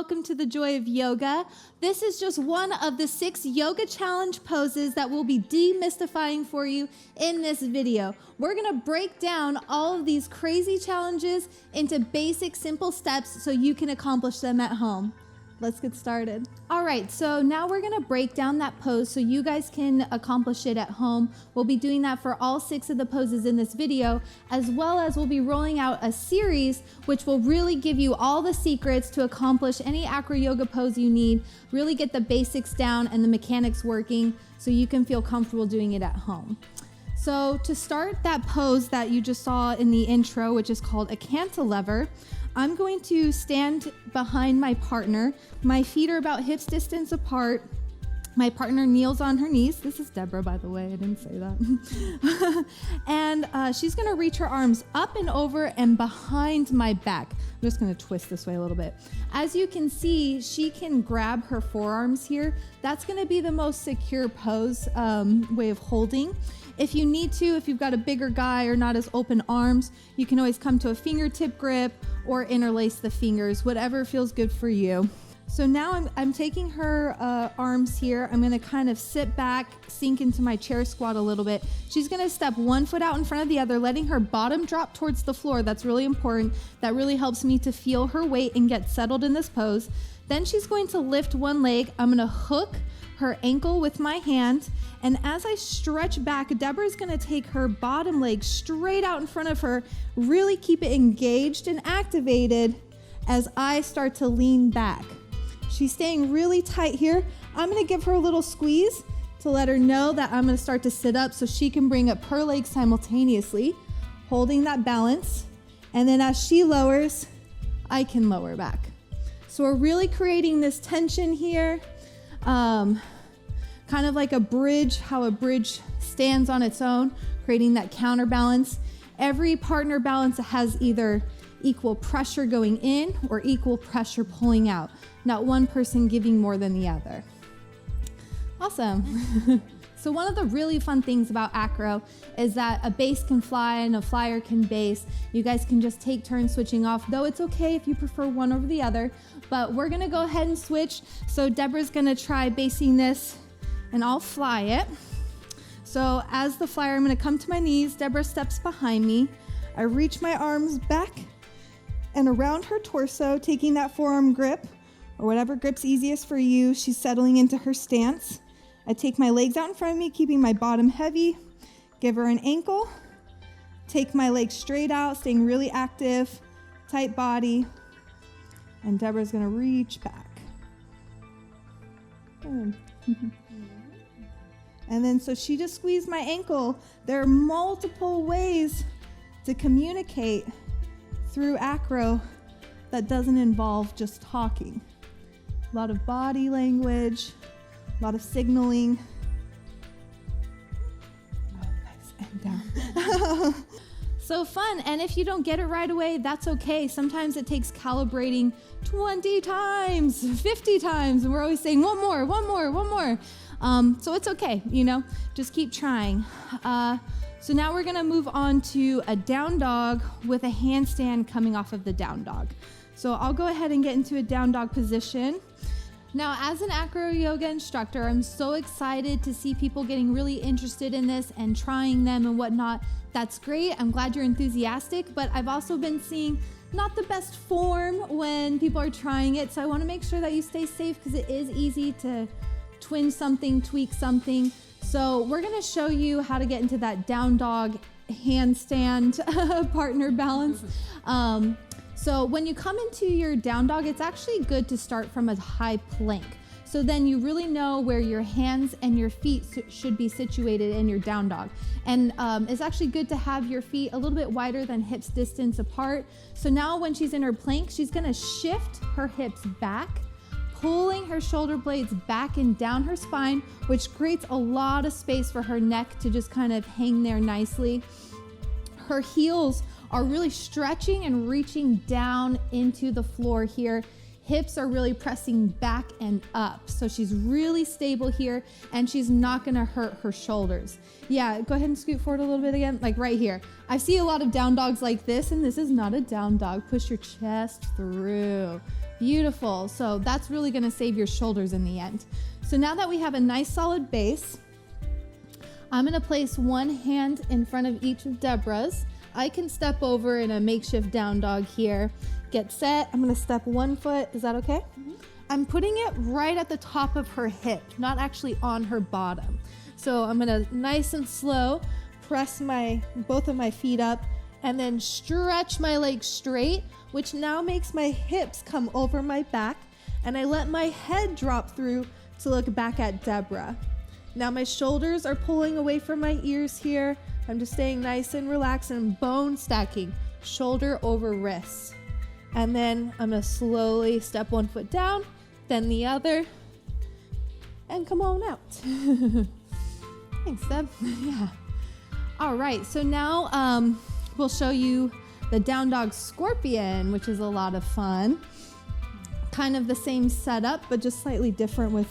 welcome to the Joy of Yoga. This is just one of the 6 yoga challenge poses that we'll be demystifying for you in this video. We're gonna break down all of these crazy challenges into basic, simple steps so you can accomplish them at home. Let's get started. All right, so now we're gonna break down that pose so you guys can accomplish it at home. We'll be doing that for all 6 of the poses in this video, as well as we'll be rolling out a series which will really give you all the secrets to accomplish any acro yoga pose you need, really get the basics down and the mechanics working so you can feel comfortable doing it at home. So to start that pose that you just saw in the intro, which is called a cantilever, I'm going to stand behind my partner. My feet are about hips distance apart. My partner kneels on her knees. This is Deborah, by the way. I didn't say that. And she's going to reach her arms up and over and behind my back. I'm just going to twist this way a little bit. As you can see, she can grab her forearms here. That's going to be the most secure pose way of holding. If you need to, if you've got a bigger guy or not as open arms, you can always come to a fingertip grip or interlace the fingers, whatever feels good for you. So now I'm taking her arms here. I'm gonna kind of sit back, sink into my chair squat a little bit. She's gonna step one foot out in front of the other, letting her bottom drop towards the floor. That's really important. That really helps me to feel her weight and get settled in this pose. Then she's going to lift one leg. I'm gonna hook her ankle with my hand, and as I stretch back, Deborah's gonna take her bottom leg straight out in front of her, really keep it engaged and activated as I start to lean back. She's staying really tight here. I'm gonna give her a little squeeze to let her know that I'm gonna start to sit up so she can bring up her leg simultaneously, holding that balance. And then as she lowers, I can lower back. So we're really creating this tension here. Kind of like a bridge, how a bridge stands on its own, creating that counterbalance. Every partner balance has either equal pressure going in or equal pressure pulling out, not one person giving more than the other. Awesome. So one of the really fun things about acro is that a base can fly and a flyer can base. You guys can just take turns switching off, though it's okay if you prefer one over the other, but we're gonna go ahead and switch. So Deborah's gonna try basing this and I'll fly it. So as the flyer, I'm gonna come to my knees. Deborah steps behind me. I reach my arms back and around her torso, taking that forearm grip or whatever grip's easiest for you. She's settling into her stance. I take my legs out in front of me, keeping my bottom heavy, give her an ankle, take my legs straight out, staying really active, tight body, and Deborah's gonna reach back. And then so she just squeezed my ankle. There are multiple ways to communicate through acro that doesn't involve just talking. A lot of body language, a lot of signaling. Oh, nice, and down. So fun, and if you don't get it right away, that's okay. Sometimes it takes calibrating 20 times, 50 times, and we're always saying one more. So it's okay, just keep trying. So now we're gonna move on to a down dog with a handstand coming off of the down dog. So I'll go ahead and get into a down dog position. Now, as an acro yoga instructor, I'm so excited to see people getting really interested in this and trying them and whatnot. That's great. I'm glad you're enthusiastic, but I've also been seeing not the best form when people are trying it. So I want to make sure that you stay safe because it is easy to twinge something, tweak something. So we're going to show you how to get into that down dog handstand partner balance. So when you come into your down dog, it's actually good to start from a high plank. So then you really know where your hands and your feet should be situated in your down dog. And it's actually good to have your feet a little bit wider than hips distance apart. So now when she's in her plank, she's gonna shift her hips back, pulling her shoulder blades back and down her spine, which creates a lot of space for her neck to just kind of hang there nicely. Her heels are really stretching and reaching down into the floor here. Hips are really pressing back and up. So she's really stable here and she's not gonna hurt her shoulders. Yeah, go ahead and scoot forward a little bit again, like right here. I see a lot of down dogs like this, and this is not a down dog. Push your chest through. Beautiful. So that's really going to save your shoulders in the end. So now that we have a nice solid base, I'm going to place one hand in front of each of Deborah's. I can step over in a makeshift down dog here. Get set. I'm going to step one foot. Is that okay? Mm-hmm. I'm putting it right at the top of her hip, not actually on her bottom. So I'm going to nice and slow press both of my feet up and then stretch my legs straight, which now makes my hips come over my back, and I let my head drop through to look back at Deborah. Now my shoulders are pulling away from my ears here. I'm just staying nice and relaxed and bone stacking, shoulder over wrist. And then I'm gonna slowly step one foot down, then the other, and come on out. Thanks, Deb. Yeah. All right, so now we'll show you the down dog scorpion, which is a lot of fun. Kind of the same setup, but just slightly different with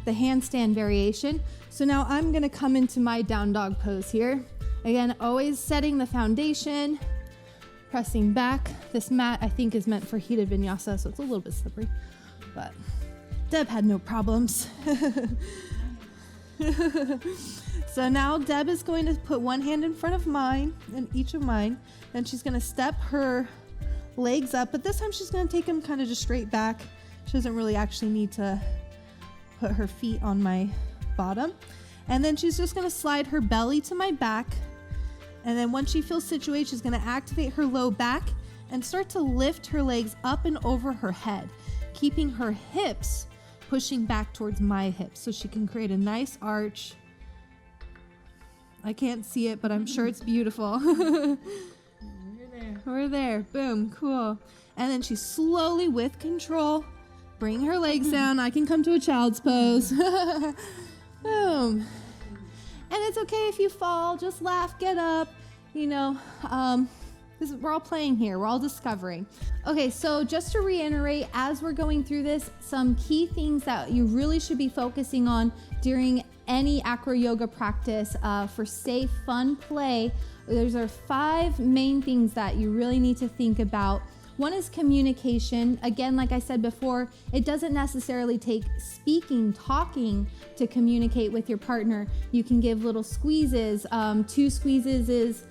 the handstand variation. So now I'm gonna come into my down dog pose here. Again, always setting the foundation, pressing back. This mat, I think, is meant for heated vinyasa, so it's a little bit slippery, but Deb had no problems. So now Deb is going to put one hand in front of mine, and each of mine. Then she's gonna step her legs up, but this time she's gonna take them kind of just straight back. She doesn't really actually need to put her feet on my bottom. And then she's just gonna slide her belly to my back. And then once she feels situated, she's gonna activate her low back and start to lift her legs up and over her head, keeping her hips pushing back towards my hips so she can create a nice arch. I can't see it, but I'm sure it's beautiful. We're there. We're there. Boom. Cool. And then she slowly, with control, bring her legs down. I can come to a child's pose. Boom. And it's okay if you fall. Just laugh, get up. You know, we're all playing here. We're all discovering. Okay, so just to reiterate, as we're going through this, some key things that you really should be focusing on during any acro yoga practice for safe, fun play. Those are 5 main things that you really need to think about. One is communication. Again, like I said before, it doesn't necessarily take speaking, talking to communicate with your partner. You can give little squeezes. 2 squeezes is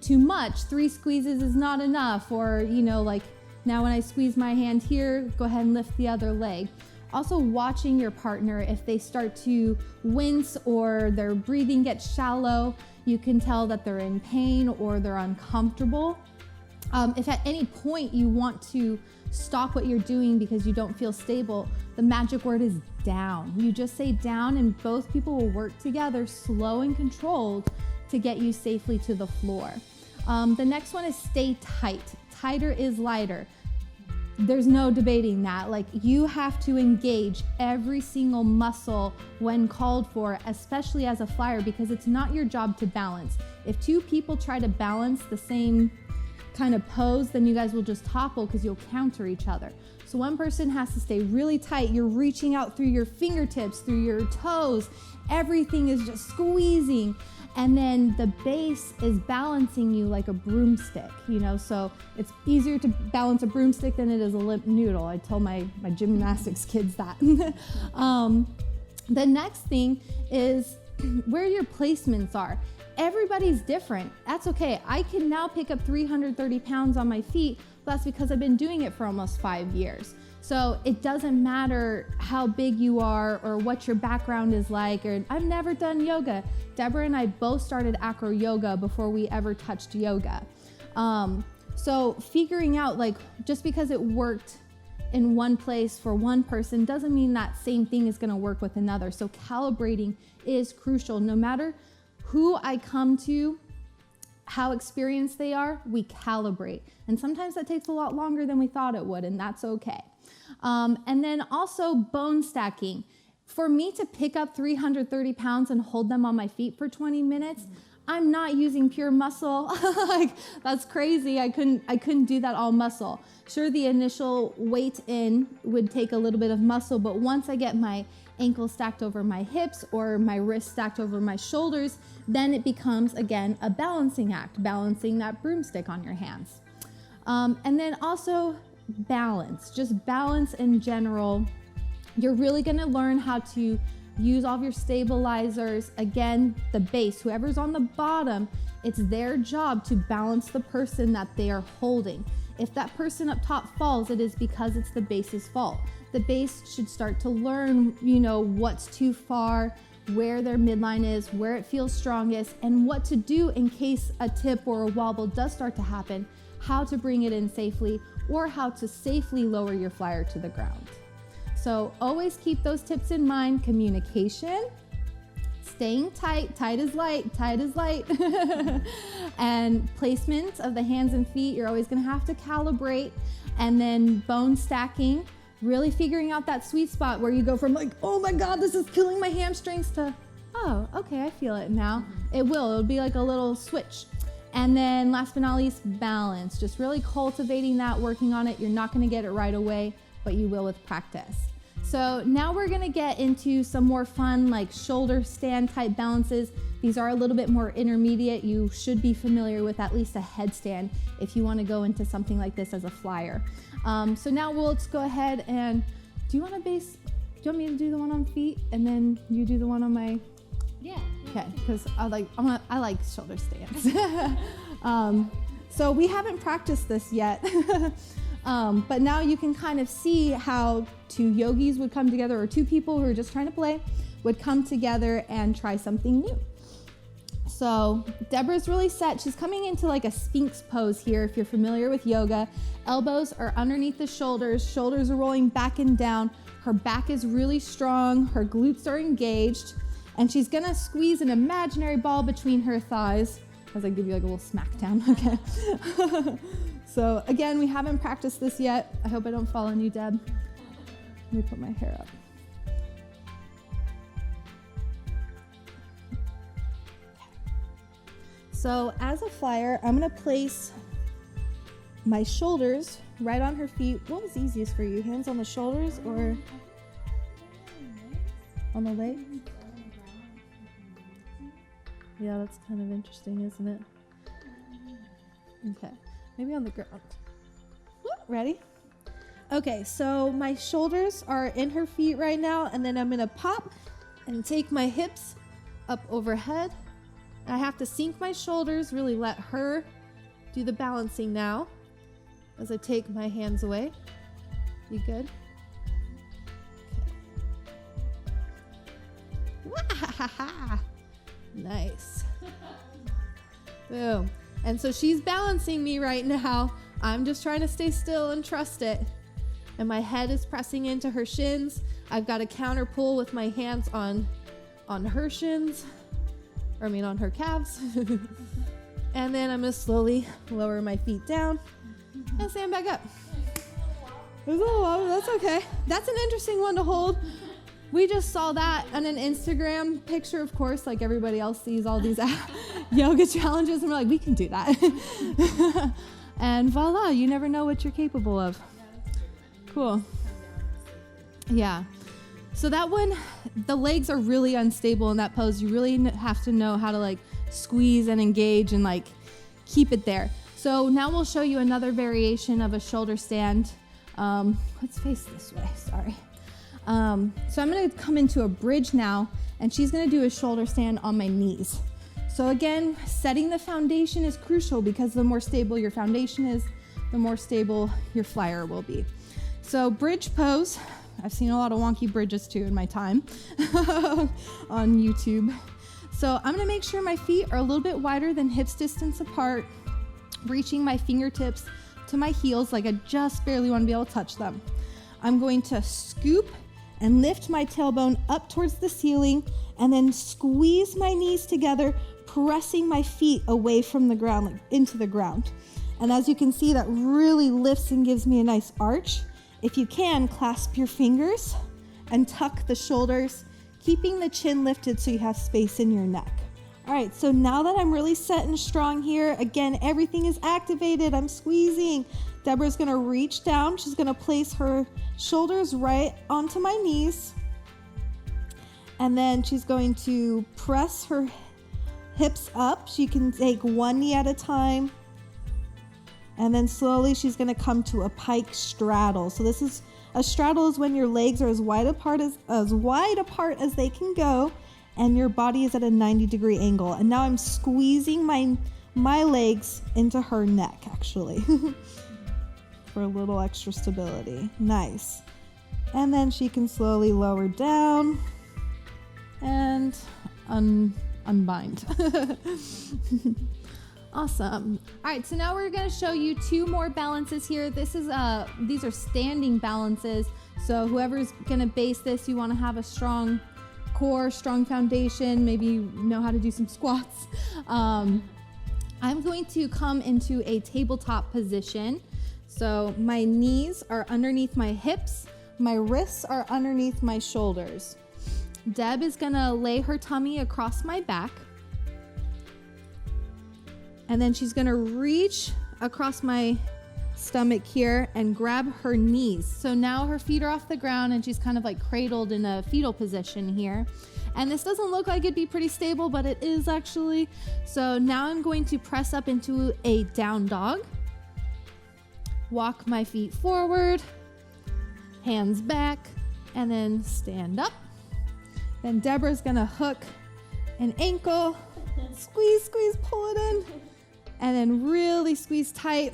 too much. 3 squeezes is not enough. Or, you know, like now when I squeeze my hand here, go ahead and lift the other leg. Also watching your partner. If they start to wince or their breathing gets shallow, you can tell that they're in pain or they're uncomfortable. If at any point you want to stop what you're doing because you don't feel stable, the magic word is down. You just say down and both people will work together, slow and controlled, to get you safely to the floor. The next one is stay tight. Tighter is lighter. There's no debating that. Like, you have to engage every single muscle when called for, especially as a flyer, because it's not your job to balance. If 2 people try to balance the same kind of pose, then you guys will just topple because you'll counter each other. So one person has to stay really tight. You're reaching out through your fingertips, through your toes. Everything is just squeezing. And then the base is balancing you like a broomstick, you know, so it's easier to balance a broomstick than it is a limp noodle. I tell my gymnastics kids that. The next thing is where your placements are. Everybody's different. That's okay. I can now pick up 330 pounds on my feet, but that's because I've been doing it for almost 5 years. So it doesn't matter how big you are or what your background is like, or I've never done yoga. Deborah and I both started acro yoga before we ever touched yoga. So figuring out, like, just because it worked in one place for one person doesn't mean that same thing is gonna work with another. So calibrating is crucial. No matter who I come to, how experienced they are, we calibrate. And sometimes that takes a lot longer than we thought it would, and that's okay. And then also bone stacking. For me to pick up 330 pounds and hold them on my feet for 20 minutes, I'm not using pure muscle. Like, that's crazy. I couldn't do that all muscle. Sure, the initial weight in would take a little bit of muscle, but once I get my ankles stacked over my hips or my wrists stacked over my shoulders, then it becomes, again, a balancing act, balancing that broomstick on your hands. And then also balance, just balance in general. You're really going to learn how to use all of your stabilizers. Again, the base, whoever's on the bottom, it's their job to balance the person that they are holding. If that person up top falls, it is because it's the base's fault. The base should start to learn, what's too far, where their midline is, where it feels strongest, and what to do in case a tip or a wobble does start to happen, how to bring it in safely, or how to safely lower your flyer to the ground. So always keep those tips in mind. Communication, staying tight as light, and placement of the hands and feet. You're always gonna have to calibrate. And then bone stacking, really figuring out that sweet spot where you go from like, oh my God, this is killing my hamstrings, to, oh, okay, I feel it now. It'll be like a little switch. And then last but not least, balance. Just really cultivating that, working on it. You're not gonna get it right away, but you will with practice. So now we're gonna get into some more fun, like shoulder stand type balances. These are a little bit more intermediate. You should be familiar with at least a headstand if you wanna go into something like this as a flyer. So now let's go ahead and, do you want me to do the one on feet and then you do the one on my? Yeah. Okay, because I like shoulder stands. So we haven't practiced this yet. But now you can kind of see how two yogis would come together, or two people who are just trying to play would come together and try something new. So Deborah's really set. She's coming into like a Sphinx pose here, if you're familiar with yoga. Elbows are underneath the shoulders. Shoulders are rolling back and down. Her back is really strong. Her glutes are engaged. And she's gonna squeeze an imaginary ball between her thighs as I give you like a little smackdown, okay? So again, we haven't practiced this yet. I hope I don't fall on you, Deb. Let me put my hair up. So as a flyer, I'm gonna place my shoulders right on her feet. What was easiest for you? Hands on the shoulders or on the leg? Yeah, that's kind of interesting, isn't it? Okay. Maybe on the ground. Ready? Okay, so my shoulders are in her feet right now, and then I'm gonna pop and take my hips up overhead. I have to sink my shoulders, really let her do the balancing now as I take my hands away. You good? Okay. Nice. Boom. And so she's balancing me right now. I'm just trying to stay still and trust it. And my head is pressing into her shins. I've got a counter pull with my hands on her shins. On her calves. And then I'm gonna slowly lower my feet down and stand back up. It was a little low, that's okay. That's an interesting one to hold. We just saw that on an Instagram picture, of course, like everybody else sees all these yoga challenges, and we're like, we can do that. And voila, you never know what you're capable of. Cool. Yeah. So that one, the legs are really unstable in that pose. You really have to know how to like squeeze and engage and like keep it there. So now we'll show you another variation of a shoulder stand. Let's face this way, sorry. So I'm gonna come into a bridge now, and she's gonna do a shoulder stand on my knees. So again, setting the foundation is crucial, because the more stable your foundation is, the more stable your flyer will be. So bridge pose, I've seen a lot of wonky bridges too in my time on YouTube. So I'm gonna make sure my feet are a little bit wider than hips distance apart, reaching my fingertips to my heels, like I just barely wanna be able to touch them. I'm going to scoop and lift my tailbone up towards the ceiling, and then squeeze my knees together, pressing my feet away from the ground, like into the ground. And as you can see, that really lifts and gives me a nice arch. If you can, clasp your fingers and tuck the shoulders, keeping the chin lifted so you have space in your neck. All right, so now that I'm really set and strong here, again, everything is activated. I'm squeezing. Deborah's gonna reach down. She's gonna place her shoulders right onto my knees. And then she's going to press her hips up. She can take one knee at a time. And then slowly she's going to come to a pike straddle. So this is a straddle is when your legs are as wide apart as they can go, and your body is at a 90-degree angle. And now I'm squeezing my legs into her neck, actually, for a little extra stability. Nice. And then she can slowly lower down and unbind. Awesome. All right, so now we're going to show you 2 more balances here. These are standing balances. So whoever's going to base this, you want to have a strong core, strong foundation, maybe you know how to do some squats. I'm going to come into a tabletop position. So my knees are underneath my hips, my wrists are underneath my shoulders. Deb is going to lay her tummy across my back. And then she's going to reach across my stomach here and grab her knees. So now her feet are off the ground and she's kind of like cradled in a fetal position here. And this doesn't look like it'd be pretty stable, but it is actually. So now I'm going to press up into a down dog. Walk my feet forward, hands back, and then stand up. Then Deborah's going to hook an ankle, squeeze, pull it in. And then really squeeze tight.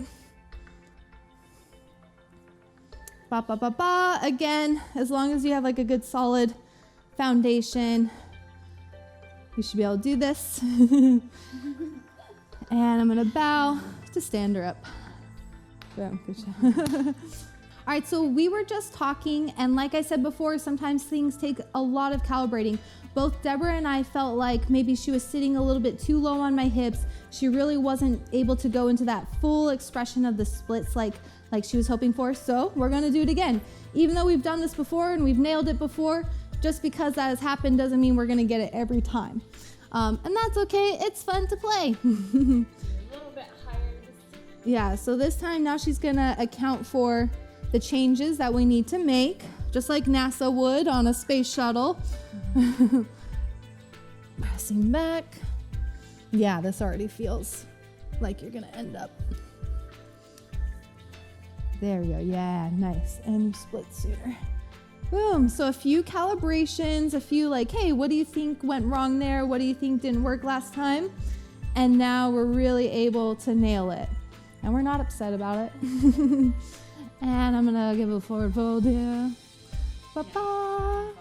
Ba, ba, ba, ba. Again, as long as you have like a good solid foundation, you should be able to do this. And I'm going to bow to stand her up. Boom, good job. All right, so we were just talking, and like I said before, sometimes things take a lot of calibrating. Both Deborah and I felt like maybe she was sitting a little bit too low on my hips. She really wasn't able to go into that full expression of the splits like she was hoping for. So we're gonna do it again. Even though we've done this before and we've nailed it before, just because that has happened doesn't mean we're gonna get it every time. And that's okay, it's fun to play. A little bit higher. Yeah, so this time now she's gonna account for the changes that we need to make, just like NASA would on a space shuttle. Pressing back. Yeah, this already feels like you're gonna end up. There we go. Yeah, nice. And you split sooner. Boom. So a few calibrations, a few like, hey, what do you think went wrong there? What do you think didn't work last time? And now we're really able to nail it. And we're not upset about it. And I'm gonna give a forward fold here. Ba-ba.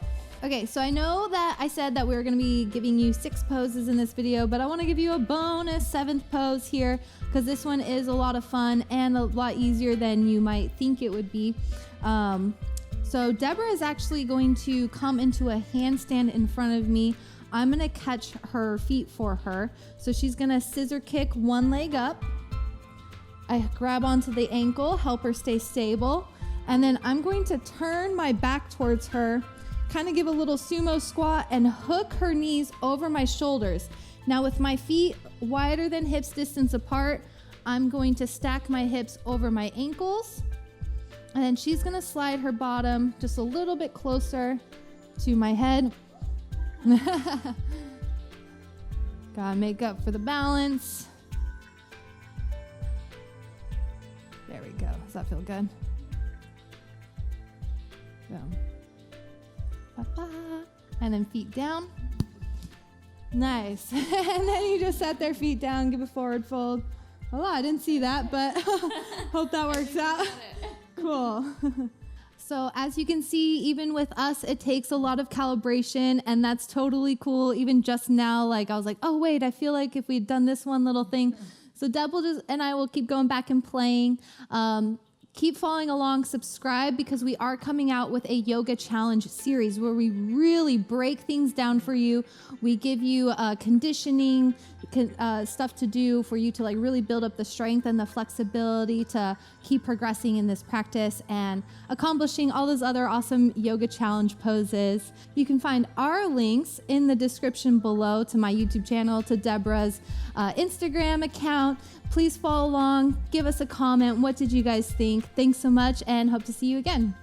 Okay, so I know that I said that we were gonna be giving you 6 poses in this video, but I wanna give you a bonus 7th pose here, because this one is a lot of fun and a lot easier than you might think it would be. So Deborah is actually going to come into a handstand in front of me. I'm gonna catch her feet for her. So she's gonna scissor kick one leg up. I grab onto the ankle, help her stay stable. And then I'm going to turn my back towards her, kind of give a little sumo squat and hook her knees over my shoulders. Now with my feet wider than hips distance apart, I'm going to stack my hips over my ankles. And then she's gonna slide her bottom just a little bit closer to my head. Gotta make up for the balance. There we go. Does that feel good? Boom. Ba-ba. And then feet down. Nice. And then you just set their feet down, give a forward fold. Oh, I didn't see that, but hope that works out. Cool. So as you can see, even with us, it takes a lot of calibration, and that's totally cool. Even just now, like I was like, oh wait, I feel like if we'd done this one little thing. So Deb and I will keep going back and playing. Keep following along, subscribe, because we are coming out with a yoga challenge series where we really break things down for you. We give you conditioning stuff to do for you to like really build up the strength and the flexibility to keep progressing in this practice and accomplishing all those other awesome yoga challenge poses. You can find our links in the description below to my YouTube channel, to Deborah's Instagram account. Please follow along, give us a comment. What did you guys think? Thanks so much, and hope to see you again.